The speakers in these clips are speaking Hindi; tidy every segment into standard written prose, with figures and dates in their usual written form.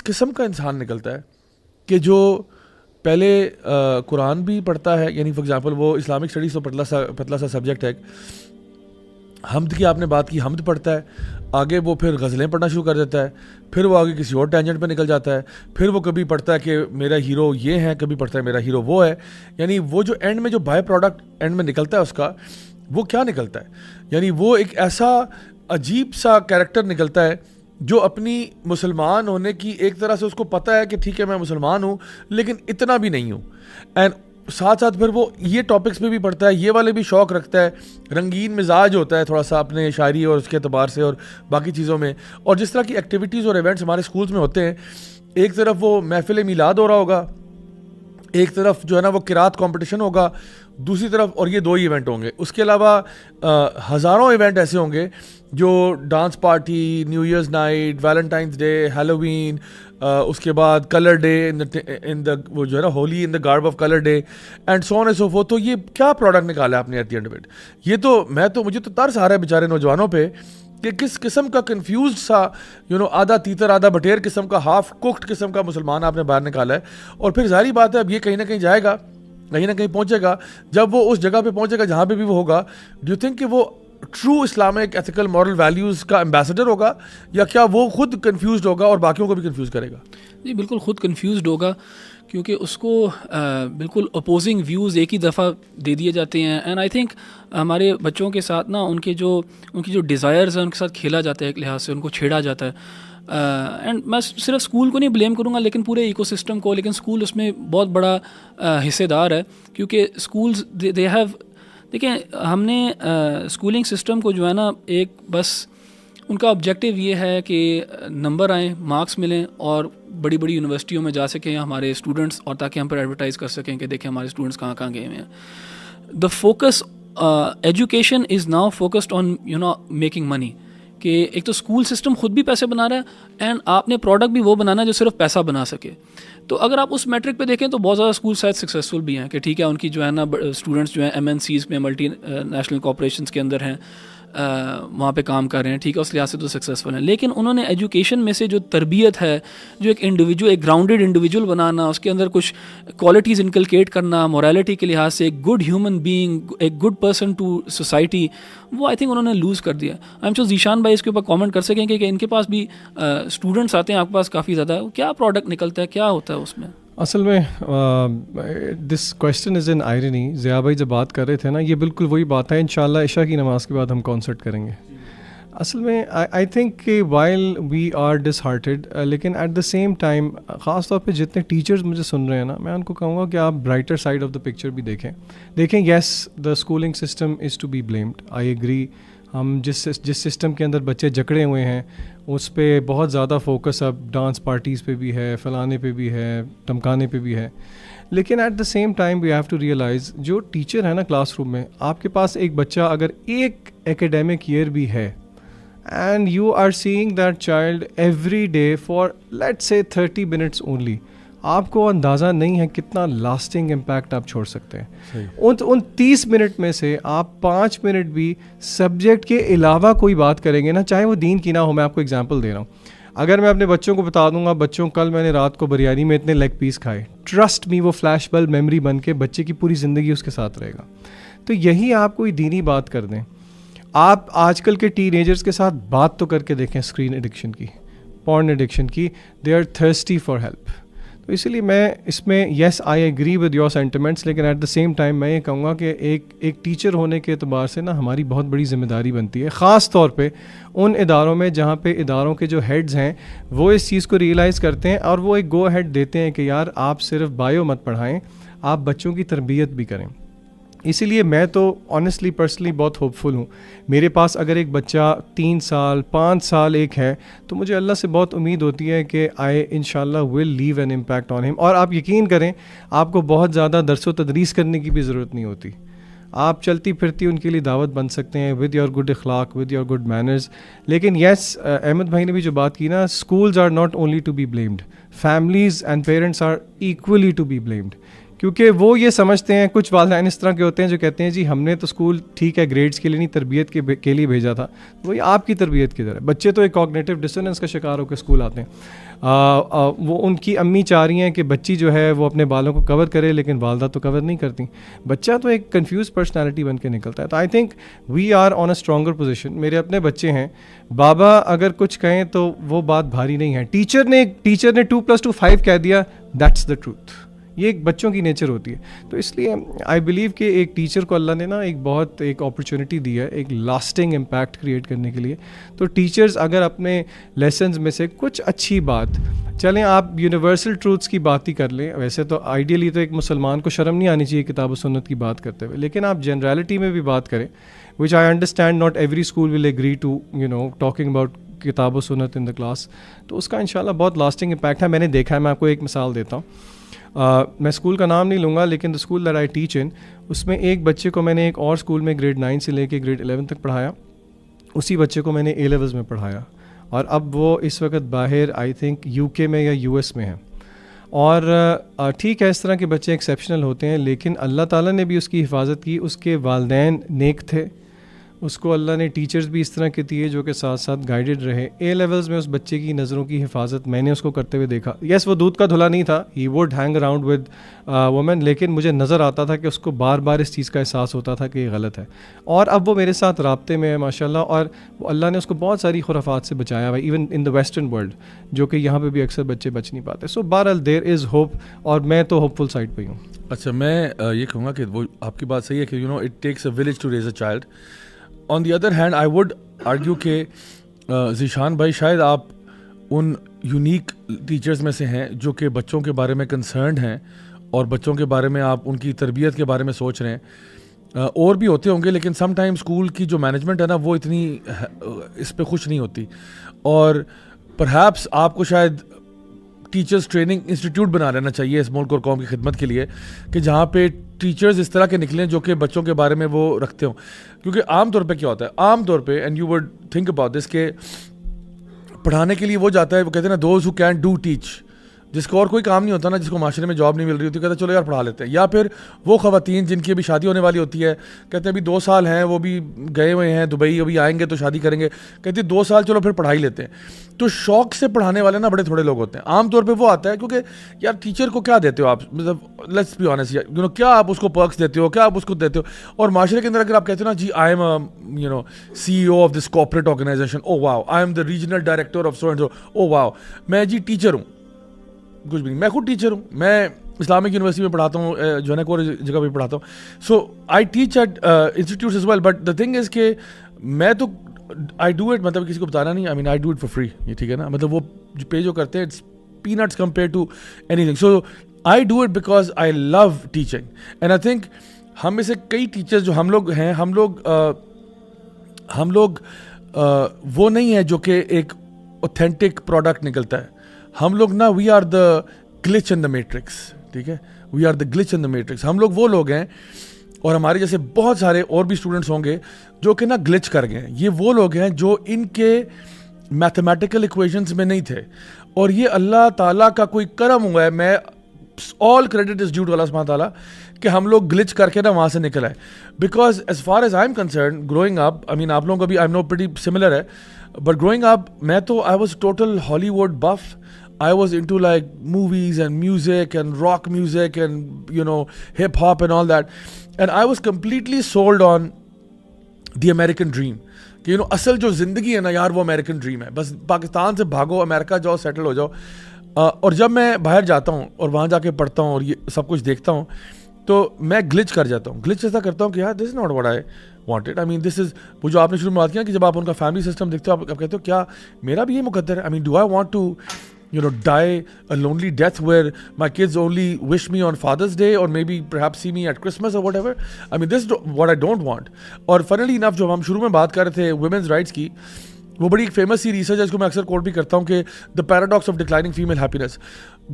किस्म का इंसान निकलता है कि जो पहले कुरान भी पढ़ता है, यानी फॉर एग्जांपल वो इस्लामिक स्टडीज़ तो पतला सा सब्जेक्ट है, हम्द की आपने बात की, हम्द पढ़ता है, आगे वो फिर गज़लें पढ़ना शुरू कर देता है, फिर वो आगे किसी और टेंजेंट पे निकल जाता है, फिर वो कभी पढ़ता है कि मेरा हीरो ये है, कभी पढ़ता है मेरा हीरो वो है। यानी वो जो एंड में जो बाय प्रोडक्ट एंड में निकलता है उसका, वो क्या निकलता है, यानी वो एक ऐसा अजीब सा कैरेक्टर निकलता है जो अपनी मुसलमान होने की एक तरह से उसको पता है कि ठीक है मैं मुसलमान हूँ लेकिन इतना भी नहीं हूँ, एंड साथ साथ फिर वो ये टॉपिक्स पे भी पढ़ता है, ये वाले भी शौक़ रखता है, रंगीन मिजाज होता है थोड़ा सा अपने शायरी और उसके अतबार से और बाकी चीज़ों में। और जिस तरह की एक्टिविटीज़ और इवेंट्स हमारे स्कूल्स में होते हैं, एक तरफ वो महफिल मिलाद हो रहा होगा, एक तरफ जो है ना वो किरात कंपटीशन होगा, दूसरी तरफ, और ये 2 ही इवेंट होंगे, उसके अलावा हज़ारों इवेंट ऐसे होंगे जो dance party, new years night, Valentine's day, Halloween, उसके बाद कलर डे इन द वो जो है ना Holi in the garb of colour day and so on and so fourth. तो ये क्या प्रोडक्ट निकाला आपने at the end of it? ये तो मुझे तो तरस आ रहा है बेचारे नौजवानों पे कि किस किस्म का कंफ्यूज सा आधा तीतर आधा बटेर किस्म का, हाफ कुक्ड किस्म का मुसलमान आपने बाहर निकाला है। और फिर जाहिर बात है अब ये कहीं ना कहीं जाएगा, कहीं ना कहीं पहुंचेगा, जब वो उस जगह पे पहुंचेगा जहाँ पे भी वो होगा, डू यू थिंक कि वो true Islamic ethical moral values का एम्बेसडर होगा, या क्या वो खुद कंफ्यूज होगा और बाकियों को भी कंफ्यूज करेगा? जी बिल्कुल खुद कंफ्यूज होगा, क्योंकि उसको बिल्कुल अपोजिंग व्यूज़ एक ही दफ़ा दे दिए जाते हैं। एंड आई थिंक हमारे बच्चों के साथ ना उनकी जो डिज़ायर्स हैं उनके साथ खेला जाता है, एक लिहाज से उनको छेड़ा जाता है। एंड मैं सिर्फ स्कूल को नहीं ब्लेम करूँगा लेकिन पूरे इकोसिस्टम को, लेकिन स्कूल उसमें बहुत बड़ा हिस्सेदार है, क्योंकि स्कूल्स दे हैव, देखिए हमने स्कूलिंग सिस्टम को जो है ना एक बस उनका ऑब्जेक्टिव ये है कि नंबर आएँ, मार्क्स मिलें और बड़ी बड़ी यूनिवर्सिटियों में जा सकें हमारे स्टूडेंट्स, और ताकि हम पर एडवर्टाइज़ कर सकें कि देखें हमारे स्टूडेंट्स कहाँ कहाँ गए हुए हैं। The focus education is now focused on making money, कि एक तो स्कूल सिस्टम खुद भी पैसे बना रहा है एंड आपने प्रोडक्ट भी वो बनाना है जो सिर्फ पैसा बना सके। तो अगर आप उस मैट्रिक पे देखें तो बहुत ज़्यादा स्कूल शायद सक्सेसफुल भी हैं कि ठीक है उनकी जो है ना स्टूडेंट्स जो हैं MNCs में, मल्टी नेशनल कॉर्पोरेशंस के अंदर हैं, वहाँ पे काम कर रहे हैं, ठीक है, उस लिहाज से तो सक्सेसफुल हैं। लेकिन उन्होंने एजुकेशन में से जो तरबियत है, जो एक इंडिविजुअल, एक ग्राउंडेड इंडिविजुअल बनाना, उसके अंदर कुछ क्वालिटीज़ इनकलकेट करना, मोरालिटी के लिहाज से एक गुड ह्यूमन बीइंग, एक गुड पर्सन टू सोसाइटी, वो आई थिंक उन्होंने लूज़ कर दिया। आई एम श्योर जीशान भाई इसके ऊपर कमेंट कर सकेंगे कि इनके पास भी स्टूडेंट्स आते हैं आपके पास काफ़ी ज़्यादा, क्या प्रोडक्ट निकलता है, क्या होता है उसमें? असल में this question is in irony. Zia भाई जब बात कर रहे थे ना, ये बिल्कुल वही बात है। इंशाल्लाह इशा की नमाज़ के बाद हम कॉन्सर्ट करेंगे। असल में आई थिंक कि वाइल वी आर डिसहार्टेड, लेकिन एट द सेम टाइम ख़ास तौर पे जितने टीचर्स मुझे सुन रहे हैं ना, मैं उनको कहूँगा कि आप brighter side of the picture भी देखें। Yes the schooling system is to be blamed, I agree. हम जिस सिस्टम के अंदर बच्चे जकड़े हुए हैं उस पर बहुत ज़्यादा फोकस अब डांस पार्टीज़ पे भी है, फलाने पे भी है, धमकाने पे भी है। लेकिन at the same time we have to realise, जो टीचर है ना क्लासरूम में, आपके पास एक बच्चा अगर एक एकेडमिक ईयर भी है and you are seeing that child every day for let's say 30 minutes only, आपको अंदाज़ा नहीं है कितना लास्टिंग इम्पैक्ट आप छोड़ सकते हैं। उन 30 मिनट में से आप 5 मिनट भी सब्जेक्ट के अलावा कोई बात करेंगे ना, चाहे वो दीन की ना हो। मैं आपको एग्जांपल दे रहा हूँ, अगर मैं अपने बच्चों को बता दूंगा, बच्चों कल मैंने रात को बिरयानी में इतने लेग पीस खाए, ट्रस्ट मी वो फ्लैश बल्ब मेमोरी बन के बच्चे की पूरी ज़िंदगी उसके साथ रहेगा। तो यही आप कोई दीनी बात कर दें। आप आजकल के टीनेजर्स के साथ बात तो करके देखें स्क्रीन एडिक्शन की, पॉर्न एडिक्शन की, they are thirsty for help. तो इसीलिए मैं इसमें yes I agree with your sentiments, लेकिन एट द सेम टाइम मैं ये कहूँगा कि एक टीचर होने के एतबार से ना हमारी बहुत बड़ी जिम्मेदारी बनती है, ख़ास तौर पे उन इदारों में जहाँ पे इदारों के जो हेड्स हैं वो इस चीज़ को रियलाइज़ करते हैं और वो एक गो हेड देते हैं कि यार आप सिर्फ बायो मत पढ़ाएं, आप बच्चों की तरबियत भी करें। इसीलिए मैं तो ऑनेस्टली पर्सनली बहुत होपफुल हूँ। मेरे पास अगर एक बच्चा 3 साल 5 साल एक है तो मुझे अल्लाह से बहुत उम्मीद होती है कि आई इंशाल्लाह will leave an impact on him. और आप यकीन करें, आपको बहुत ज़्यादा दरस व तदरीस करने की भी ज़रूरत नहीं होती। आप चलती फिरती उनके लिए दावत बन सकते हैं विद योर गुड अखलाक, विद योर गुड मैनर्स। लेकिन येस, अहमद भाई ने भी जो बात की ना, schools are not only to be blamed, families and parents are equally to be blamed. क्योंकि वो ये समझते हैं, कुछ वालिदैन इस तरह के होते हैं जो कहते हैं जी हमने तो स्कूल ठीक है ग्रेड्स के लिए नहीं तरबियत के लिए भेजा था, वही आपकी तरबियत किधर है। बच्चे तो एक कॉग्निटिव डिसोनेंस का शिकार होकर स्कूल आते हैं। वो उनकी अम्मी चाह रही हैं कि बच्ची जो है वो अपने बालों को कवर करे, लेकिन वालदा तो कवर नहीं करती, बच्चा तो एक कंफ्यूज पर्सनालिटी बन के निकलता है। तो I think we are on a stronger position. मेरे अपने बच्चे हैं, बाबा अगर कुछ कहें तो वो बात भारी नहीं है। टीचर ने 2+2 5 कह दिया, दैट्स द ट्रूथ। ये एक बच्चों की नेचर होती है। तो इसलिए आई बिलीव कि एक टीचर को अल्लाह ने ना एक अपॉर्चुनिटी दी है एक लास्टिंग इम्पैक्ट क्रिएट करने के लिए। तो टीचर्स अगर अपने लेसन्स में से कुछ अच्छी बात, चलें आप यूनिवर्सल ट्रूथ्स की बात ही कर लें, वैसे तो आइडियली तो एक मुसलमान को शर्म नहीं आनी चाहिए किताब व सुन्नत की बात करते हुए, लेकिन आप जनरलिटी में भी बात करें, which I understand not every school will agree to talking about किताब व सुन्नत इन द क्लास, तो उसका इंशाल्लाह बहुत लास्टिंग इम्पैक्ट है। मैंने देखा है, मैं आपको एक मिसाल देता हूँ। मैं स्कूल का नाम नहीं लूँगा, लेकिन the school that I teach in, उसमें एक बच्चे को मैंने एक और स्कूल में ग्रेड 9 से लेके ग्रेड 11 तक पढ़ाया। उसी बच्चे को मैंने A लेवल्स में पढ़ाया, और अब वो इस वक्त बाहर आई थिंक UK में या US में है। और ठीक है, इस तरह के बच्चे एक्सेप्शनल होते हैं, लेकिन अल्लाह ताला ने भी उसकी हिफाजत की। उसके वालिदैन नेक थे, उसको अल्लाह ने टीचर्स भी इस तरह के दिए जो कि साथ साथ गाइडेड रहे। A लेवल्स में उस बच्चे की नज़रों की हिफाजत मैंने उसको करते हुए देखा। यस, वो दूध का धुला नहीं था, he would hang around with women, लेकिन मुझे नज़र आता था कि उसको बार बार इस चीज़ का एहसास होता था कि ये गलत है। और अब वो मेरे साथ राब्ते में है माशाल्लाह, और अल्लाह ने उसको बहुत सारी खुराफात से बचाया हुआ, even in the western world, जो कि यहाँ पर भी अक्सर बच्चे बच नहीं पाते। सो बहरहाल देयर इज़ होप, और मैं तो होपफुल साइड पर ही हूँ। अच्छा, मैं ये कहूँगा कि वो आपकी बात सही है कि it takes a village to raise a child. On the other hand I would argue के ज़ीशान भाई शायद आप उन यूनिक टीचर्स में से हैं जो कि बच्चों के बारे में कंसर्न्ड हैं और बच्चों के बारे में आप उनकी तरबियत के बारे में सोच रहे हैं। और भी होते होंगे, लेकिन सम टाइम स्कूल की जो मैनेजमेंट है ना वो इतनी इस पे खुश नहीं होती, और परहैप्स आपको शायद टीचर्स ट्रेनिंग इंस्टीट्यूट बना लेना चाहिए इस मुल्क और कौम की खिदमत के लिए, कि जहाँ पे टीचर्स इस तरह के निकलें जो कि बच्चों के बारे में वो रखते हों। क्योंकि आम तौर पे क्या होता है, आम तौर पे, and you would think about this, के पढ़ाने के लिए वो जाता है, वो कहते हैं ना, those who can do teach, जिसको और कोई काम नहीं होता ना, जिसको माशरे में जॉब नहीं मिल रही होती, कहते हैं चलो यार पढ़ा लेते हैं। या फिर वो ख़वातीन जिनकी अभी शादी होने वाली होती है, कहते हैं अभी 2 साल हैं, वो भी गए हुए हैं दुबई, अभी आएंगे तो शादी करेंगे, कहते हैं 2 साल चलो फिर पढ़ाई लेते हैं। तो शौक से पढ़ाने वाले ना बड़े थोड़े लोग होते हैं। आमतौर पे वो आता है क्योंकि यार टीचर को क्या देते हो आप, मतलब लेट्स बी ऑनेस्ट यार, क्या आप उसको पर्क्स देते हो, क्या आप उसको देते हो। और माशरे के अंदर अगर आप कहते हो ना, जी I am CEO of this corporate organisation, oh wow, I am the regional director of so and so, oh wow, मैं जी टीचर हूँ, कुछ भी नहीं, मैं खुद टीचर हूँ, मैं इस्लामिक यूनिवर्सिटी में पढ़ाता हूँ, जोनेक और जगह भी पढ़ाता हूँ, so I teach at institutes as well. But the thing is के मैं तो आई डू इट, मतलब किसी को बताना नहीं, I mean I do it for free, ये ठीक है ना, मतलब वो जो पे जो करते हैं it's peanuts compare to anything. So I do it because I love teaching, and I think हम में से कई टीचर्स जो हम लोग हैं, हम लोग वो नहीं है जो कि एक ऑथेंटिक प्रोडक्ट निकलता है। हम लोग ना, we are the glitch in the matrix, ठीक है, we are the glitch in the matrix. हम लोग वो लोग हैं, और हमारे जैसे बहुत सारे और भी स्टूडेंट्स होंगे जो कि ना ग्लिच कर गए। ये वो लोग हैं जो इनके मैथमेटिकल इक्वेशंस में नहीं थे, और ये अल्लाह ताला का कोई करम हुआ है, मैं all credit is due to Allah सुब्हान ताला, कि हम लोग ग्लिच करके ना वहाँ से निकल आए। Because as far as I am concerned, growing up, I mean आप लोगों का भी आई नो प्रीटी सिमिलर है, बट ग्रोइंग अप मैं तो I was total Hollywood buff. I was into like movies and music and rock music and hip hop and all that, and I was completely sold on the American dream कि असल जो ज़िंदगी है ना यार वो अमेरिकन ड्रीम है, बस पाकिस्तान से भागो, अमेरिका जाओ, सेटल हो जाओ। और जब मैं बाहर जाता हूँ और वहाँ जाके पढ़ता हूँ और ये सब कुछ देखता हूँ, तो मैं ग्लिच कर जाता हूँ। ग्लिच ऐसा करता हूँ कि यार this is not what I wanted, I mean this is वो जो आपने शुरू में बात किया कि जब आप उनका फैमिली सिस्टम देखते हो, आप कहते हो क्या मेरा भी ये मुकद्दर है। I mean do I want to die a lonely death where my kids only wish me on Father's Day or maybe perhaps see me at Christmas or whatever. I mean, this is what I don't want. और funnily enough, जो हम शुरू में बात कर रहे थे women's rights की, वो बड़ी एक फेमस सी रिसर्च है, इसको मैं अक्सर कोट भी करता हूँ, कि the paradox of declining female happiness.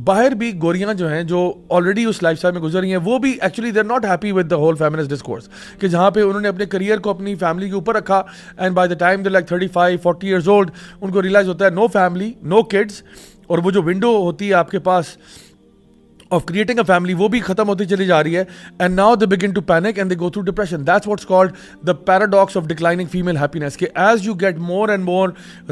बाहर भी गोरियाँ जो हैं, जो ऑलरेडी उस लाइफ स्टाइल में गुजर रही हैं, वो भी actually they are not happy with the whole feminist discourse, कि जहाँ पे उन्होंने अपने करियर को अपनी फैमिली के ऊपर रखा, and by the time they like 35-40 years old, उनको रियलाइज होता है नो फैमिली, नो किड्स, और वो जो विंडो होती है आपके पास of creating a family, वो भी खत्म होती चली जा रही है, and now they begin to panic and they go through depression. That's what's called the paradox of declining female happiness. कि as you get more and more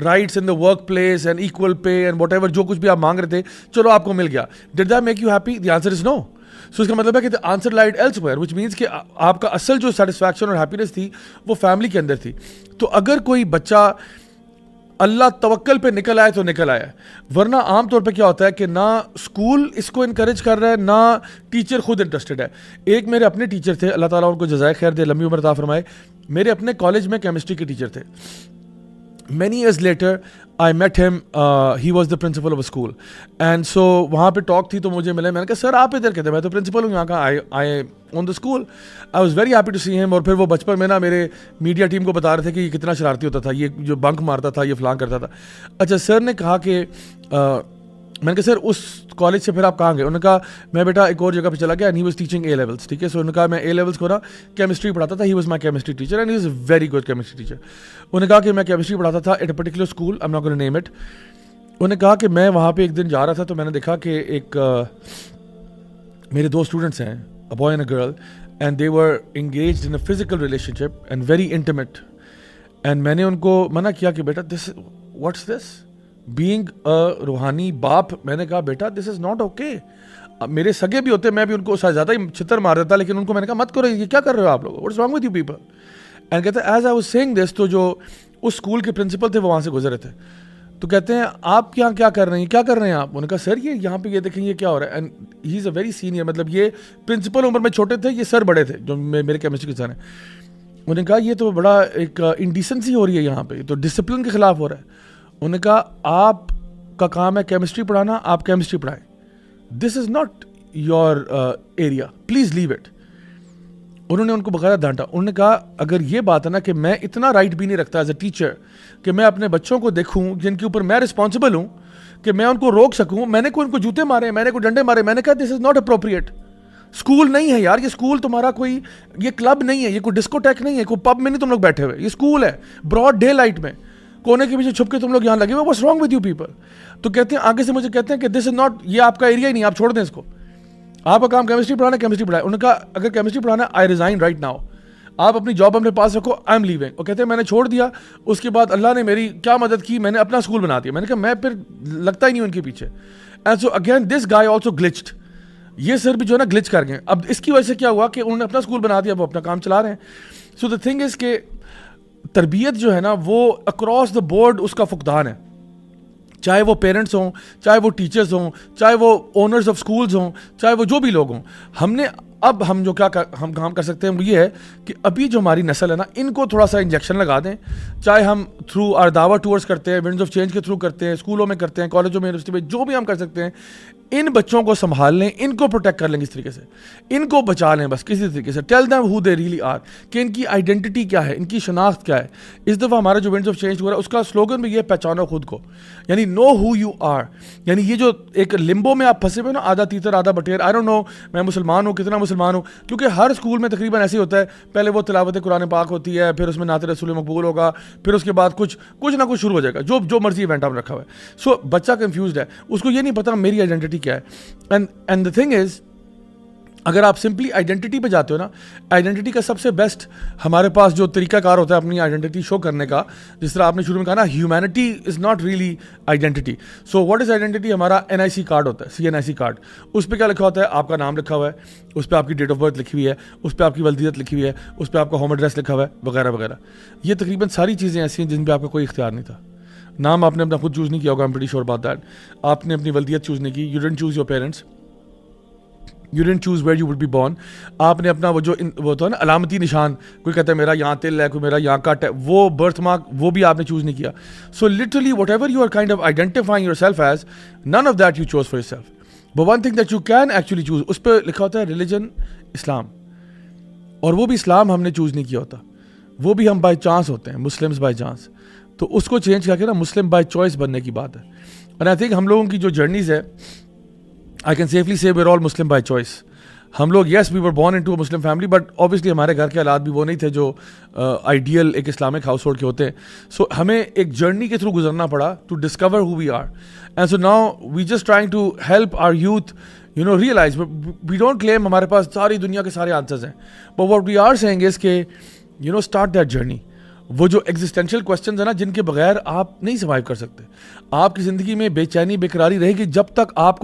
rights in the workplace and equal pay and whatever, जो कुछ भी आप मांग रहे थे, चलो आपको मिल गया. Did that make you happy? The answer is no. So इसका मतलब है कि the answer lied elsewhere, which means कि आपका असल जो satisfaction और happiness थी वो family के अंदर थी. तो अगर कोई बच्चा अल्लाह तवक्कल पे निकल आए तो निकल आया, वरना आम तौर पे क्या होता है कि ना स्कूल इसको इनकरेज कर रहा है, ना टीचर खुद इंटरेस्टेड है. एक मेरे अपने टीचर थे, अल्लाह ताला उनको जज़ाए खैर दे, लंबी उम्र अता फरमाए. मेरे अपने कॉलेज में केमिस्ट्री के टीचर थे. Many years later, I met him. He was the principal of a school, and so वहाँ पे टॉक थी तो मुझे मिले. मैंने कहा सर आप इधर कहते, मैं तो प्रिंसिपल हूँ यहाँ का. I on the school. I was very happy to see him. और फिर वो बचपन में ना मेरे मीडिया टीम को बता रहे थे कि ये कितना शरारती होता था, ये जो बंक मारता था, ये फलां करता था. अच्छा सर ने कहा कि मैंने कहा सर उस कॉलेज से फिर आप कहाँ गए? उन्होंने कहा मैं बेटा एक और जगह पे चला गया, and he was teaching A levels. ठीक है, सो उन्होंने कहा मैं ए लेवल्स को ना केमिस्ट्री पढ़ाता था. He was my chemistry teacher and he is a very good chemistry teacher. उन्होंने कहा कि मैं केमिस्ट्री पढ़ाता था at a particular school, I am not going to name it. उन्होंने कहा कि मैं वहाँ पे एक दिन जा रहा था तो मैंने देखा कि एक मेरे दो स्टूडेंट्स हैं, a boy and a girl, and they were engaged in a physical relationship and very intimate. And मैंने उनको मना किया कि बेटा this what's this, being a रूहानी बाप, मैंने कहा बेटा दिस इज़ नॉट ओके. मेरे सगे भी होते, मैं भी उनको ज़्यादा ही छितर मार देता, लेकिन उनको मैंने कहा मत करो, ये क्या कर रहे हो आप लोग, what's wrong with you people. And कहते हैं as I was saying this, तो जो उस स्कूल के प्रिंसिपल थे वो वहाँ से गुजर रहे थे. तो कहते हैं आप यहाँ क्या कर रहे हैं, क्या कर रहे हैं आप? उन्होंने कहा सर ये यहाँ पे ये देखें ये क्या हो रहा है. And he is a very senior, मतलब ये प्रिंसिपल उम्र में छोटे थे, ये सर बड़े थे जो मेरे केमिस्ट्री के सर हैं. उन्होंने कहा ये तो बड़ा एक इंडिसेंसी हो रही है यहाँ पे, तो डिसिप्लिन के खिलाफ हो रहा है. उन्होंने कहा आपका काम है केमिस्ट्री पढ़ाना, आप केमिस्ट्री पढ़ाएं, this is not your area, please leave it. उन्होंने उनको बकायदा डांटा. उन्होंने कहा अगर ये बात है ना कि मैं इतना राइट भी नहीं रखता एज अ टीचर कि मैं अपने बच्चों को देखूं जिनके ऊपर मैं रिस्पॉन्सिबल हूं, कि मैं उनको रोक सकूं. मैंने को उनको जूते मारे, मैंने को डंडे मारे. मैंने कहा this is not appropriate. School नहीं है यार, ये स्कूल तुम्हारा कोई, ये क्लब नहीं है, ये कोई डिस्कोटेक नहीं है, कोई पब में नहीं तुम लोग बैठे हुए, ये स्कूल है ब्रॉड डे लाइट में, कोने के पीछे छुप के तुम लोग यहाँ लगे हुए. What's wrong with you people. तो कहते हैं आगे से मुझे कहते हैं कि दिस इज नॉट, ये आपका एरिया ही नहीं, आप छोड़ दें इसको, आपका काम केमिस्ट्री पढ़ाना, केमिस्ट्री पढ़ाए. उन्होंने कहा अगर केमिस्ट्री पढ़ाना आई रिजाइन राइट नाउ, आप अपनी जॉब अपने पास रखो, आई एम लीविंग. और कहते हैं मैंने छोड़ दिया. उसके बाद अल्लाह ने मेरी क्या मदद की, मैंने अपना स्कूल बना दिया. मैंने कहा मैं फिर लगता ही नहीं उनके पीछे. And so again this guy also glitched. ये सर भी जो है ना ग्लिच कर गए. अब इसकी वजह से क्या हुआ कि उन्होंने अपना स्कूल बना दिया, वो अपना काम चला रहे हैं. सो द थिंग इज के तरबियत जो है ना वो अक्रॉस द बोर्ड उसका फुकदान है, चाहे वो पेरेंट्स हों, चाहे वो टीचर्स हों, चाहे वो ओनर्स ऑफ स्कूल्स हों, चाहे वो जो भी लोग हों. हमने अब हम जो हम काम कर सकते हैं वो ये है कि अभी जो हमारी नस्ल है ना, इनको थोड़ा सा इंजेक्शन लगा दें. चाहे हम थ्रू आर दावा टूर्स करते हैं, विंड्स ऑफ चेंज के थ्रू करते हैं, स्कूलों में करते हैं, कॉलेजों में, यूनिवर्सिटी में, जो भी हम कर सकते हैं, इन बच्चों को संभाल लें, इनको प्रोटेक्ट कर लेंगे इस तरीके से, इनको बचा लें बस किसी तरीके से. Tell them who they really are, कि इनकी आइडेंटिटी क्या है, इनकी शनाख्त क्या है. इस दफ़ा हमारा जो विंड्स ऑफ चेंज हुआ है उसका स्लोगन भी ये, पहचानो खुद को, यानी नो हु यू आर. यानी ये जो एक लिम्बो में आप फंसे हुए ना, आधा तीतर आधा बटेर, आई डोंट नो मैं मुसलमान हूँ, कितना मुसलमान हूँ, क्योंकि हर स्कूल में तकरीबन ऐसे ही होता है. पहले वो तिलावत कुरान पाक होती है, फिर उसमें नात रसूल मकबूल होगा, फिर उसके बाद कुछ ना कुछ शुरू हो जाएगा, जो मर्जी इवेंट आपने रखा हुआ है. सो बच्चा कंफ्यूज्ड है, उसको ये नहीं पता मेरी आइडेंटिटी क्या है. एंड द थिंग इज, अगर आप सिंपली आइडेंटिटी पे जाते हो ना, आइडेंटिटी का सबसे बेस्ट हमारे पास जो तरीकाकार होता है अपनी आइडेंटिटी शो करने का, जिस तरह आपने शुरू में कहा ना, humanity is not really identity. So what is identity? हमारा NIC कार्ड होता है, CNIC कार्ड. उस पर क्या लिखा होता है? आपका नाम लिखा हुआ है, उस पर आपकी डेट ऑफ बर्थ लिखी हुई है, उस पर आपकी वल्दियत लिखी हुई है, उस पर आपका होम एड्रेस लिखा हुआ है, वगैरह वगैरह. ये तकरीबन सारी चीज़ें ऐसी हैं जिन पर आपका कोई इख्तियार नहीं था. नाम आपने अपना खुद चूज़ नहीं किया होगा, I am pretty sure about that. आपने अपनी वल्दियत चूज़ नहीं की, you didn't choose your parents, you didn't choose where you would be born. आपने अपना वो जो वो होता है ना अलामती निशान, कोई कहता है मेरा यहाँ तिल है, कोई मेरा यहाँ कट है, वो बर्थ मार्क वो भी आपने चूज़ नहीं किया. So literally whatever you are kind of identifying yourself as, none of that you choose for yourself. But one thing that you can actually choose, उस पर लिखा होता है रिलीजन इस्लाम, और वो भी इस्लाम हमने चूज़ नहीं किया होता, वो भी हम बाई चांस होते हैं, मुस्लिम्स बाई चांस. तो उसको चेंज करके ना मुस्लिम बाई चॉइस बनने की बात है. और आई थिंक हम लोगों की जो जर्नीज़ है, आई कैन सेफली से we're all Muslim by choice. हम लोग yes we were born into a Muslim family, but obviously हमारे घर के हालात भी वो नहीं थे जो आइडियल एक इस्लामिक हाउस होल्ड के होते हैं. सो हमें एक जर्नी के थ्रू गुजरना पड़ा to discover who we are. And so now we just trying to help our youth, you know realise we don't claim हमारे पास सारी दुनिया के सारे आंसर्स हैं, but what we are saying is के you know start that journey. वो जो एग्जिस्टेंशियल क्वेश्चंस है ना, जिनके बगैर आप नहीं सर्वाइव कर सकते, आपकी ज़िंदगी में बेचैनी बेकरारी रहेगी जब तक आपको